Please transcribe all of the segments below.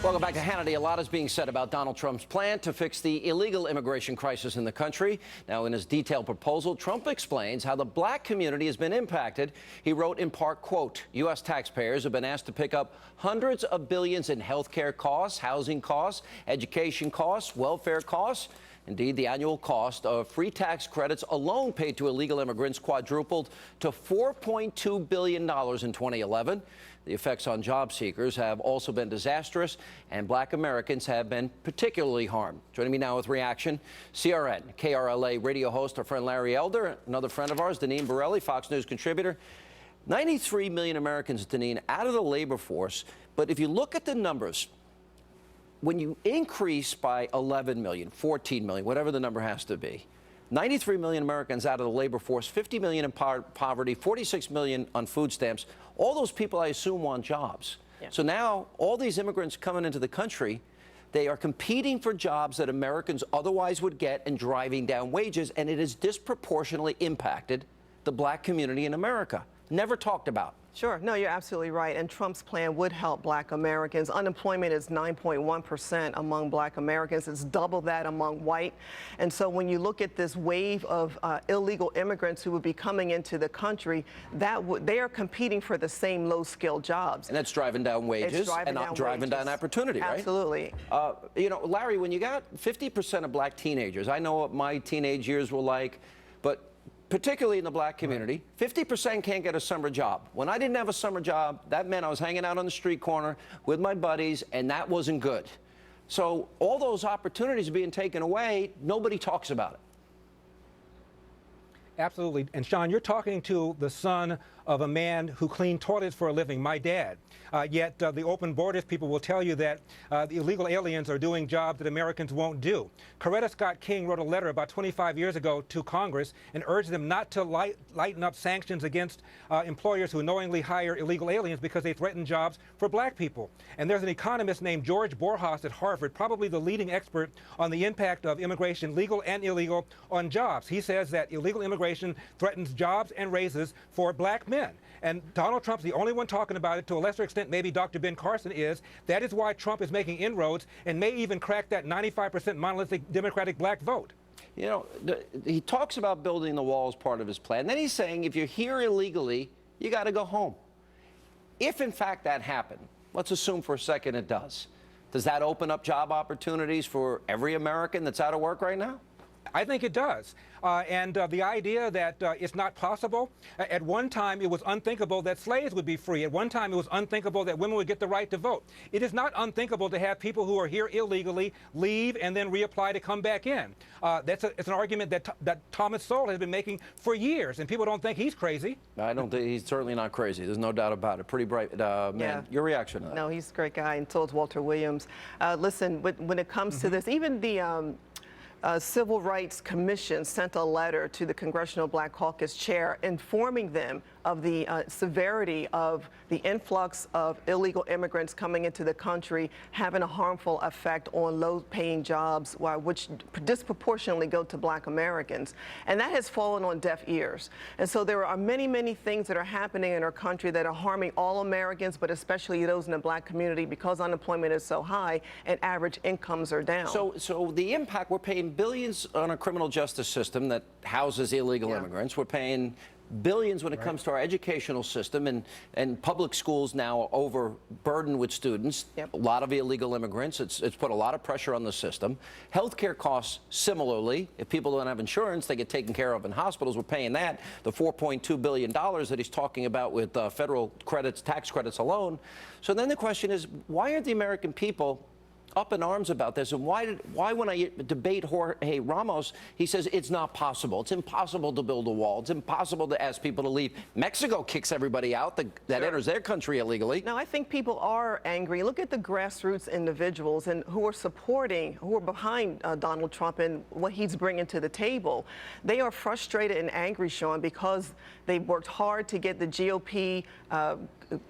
Welcome back to Hannity. A lot is being said about Donald Trump's plan to fix the illegal immigration crisis in the country. Now, in his detailed proposal, Trump explains how the black community has been impacted. He wrote in part, quote, U.S. taxpayers have been asked to pick up hundreds of billions in health care costs, housing costs, education costs, welfare costs. Indeed, the annual cost of free tax credits alone paid to illegal immigrants quadrupled to $4.2 billion in 2011. The effects on job seekers have also been disastrous, and black Americans have been particularly harmed. Joining me now with reaction, CRN, KRLA radio host, our friend Larry Elder, another friend of ours, Deneen Borelli, Fox News contributor. 93 million Americans, Deneen, out of the labor force. But if you look at the numbers, when you increase by 11 million, 14 million, whatever the number has to be, 93 million Americans out of the labor force, 50 million in poverty, 46 million on food stamps. All those people, I assume, want jobs. Yeah. So now all these immigrants coming into the country, they are competing for jobs that Americans otherwise would get and driving down wages, and it has disproportionately impacted the black community in America. Never talked about. Sure. No, you're absolutely right. And Trump's plan would help black Americans. Unemployment is 9.1% among black Americans. It's double that among white. And so when you look at this wave of illegal immigrants who would be coming into the country, they are competing for the same low-skilled jobs. And that's driving down wages and not driving down opportunity, right? Absolutely. You know, Larry, when you got 50% of black teenagers, I know what my teenage years were like, but particularly in the black community, 50% can't get a summer job. When I didn't have a summer job, that meant I was hanging out on the street corner with my buddies, and that wasn't good. So all those opportunities are being taken away. Nobody talks about it. Absolutely. And Sean, you're talking to the son of a man who cleaned toilets for a living, my dad. Yet the open borders people will tell you that the illegal aliens are doing jobs that Americans won't do. Coretta Scott King wrote a letter about 25 years ago to Congress and urged them not to lighten up sanctions against employers who knowingly hire illegal aliens because they threaten jobs for black people. And there's an economist named George Borjas at Harvard, probably the leading expert on the impact of immigration, legal and illegal, on jobs. He says that illegal immigration threatens jobs and raises for black men. And Donald Trump's the only one talking about it. To a lesser extent, maybe Dr. Ben Carson is. That is why Trump is making inroads and may even crack that 95% monolithic Democratic black vote. You know, he talks about building the wall as part of his plan. Then he's saying if you're here illegally, you got to go home. If, in fact, that happened, let's assume for a second it does. Does that open up job opportunities for every American that's out of work right now? I think it does. The idea that it's not possible, at one time it was unthinkable that slaves would be free. At one time it was unthinkable that women would get the right to vote. It is not unthinkable to have people who are here illegally leave and then reapply to come back in. It's an argument that Thomas Sowell has been making for years, and people don't think he's crazy. I don't think he's certainly not crazy. There's no doubt about it. Pretty bright man. Yeah. Your reaction to that? No, he's a great guy, and so is Walter Williams. Listen, when it comes to this, even the Civil Rights Commission sent a letter to the Congressional Black Caucus chair informing them of the severity of the influx of illegal immigrants coming into the country, having a harmful effect on low-paying jobs, which disproportionately go to black Americans. And that has fallen on deaf ears. And so there are many, many things that are happening in our country that are harming all Americans, but especially those in the black community, because unemployment is so high and average incomes are down. So the impact, we're paying billions on a criminal justice system that houses illegal immigrants. We're paying billions when it comes to our educational system, and public schools now are overburdened with students. A lot of illegal immigrants. It's put a lot of pressure on the system. Healthcare costs similarly. If people don't have insurance, they get taken care of in hospitals. We're paying that. The $4.2 billion that he's talking about with federal credits, tax credits alone. So then the question is, why aren't the American people up in arms about this? And why when I debate Jorge Ramos, he says it's not possible. It's impossible to build a wall. It's impossible to ask people to leave. Mexico kicks everybody out that enters their country illegally. Now, I think people are angry. Look at the grassroots individuals and who are behind Donald Trump and what he's bringing to the table. They are frustrated and angry, Sean, because they've worked hard to get the GOP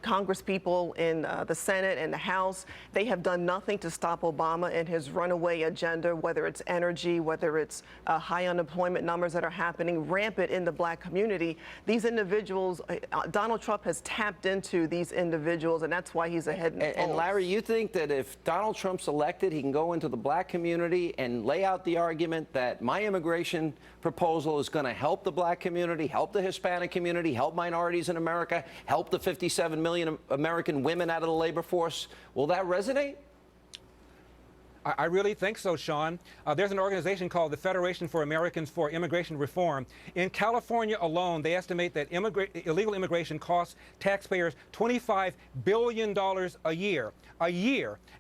Congress people in the Senate and the House. They have done nothing to stop stop Obama and his runaway agenda, whether it's energy, whether it's high unemployment numbers that are happening rampant in the black community. These individuals, Donald Trump has tapped into these individuals, and that's why he's ahead in the polls. And Larry, you think that if Donald Trump's elected, he can go into the black community and lay out the argument that my immigration proposal is going to help the black community, help the Hispanic community, help minorities in America, help the 57 million American women out of the labor force? Will that resonate? I really think so, Sean. There's an organization called the Federation for Americans for Immigration Reform. In California alone, they estimate that illegal immigration costs taxpayers $25 billion a year,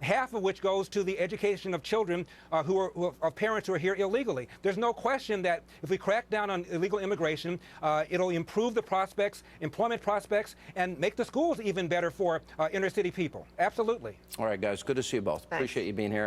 half of which goes to the education of children of parents who are here illegally. There's no question that if we crack down on illegal immigration, it'll improve the prospects, employment prospects, and make the schools even better for inner city people. Absolutely. All right, guys, good to see you both. Thanks. Appreciate you being here.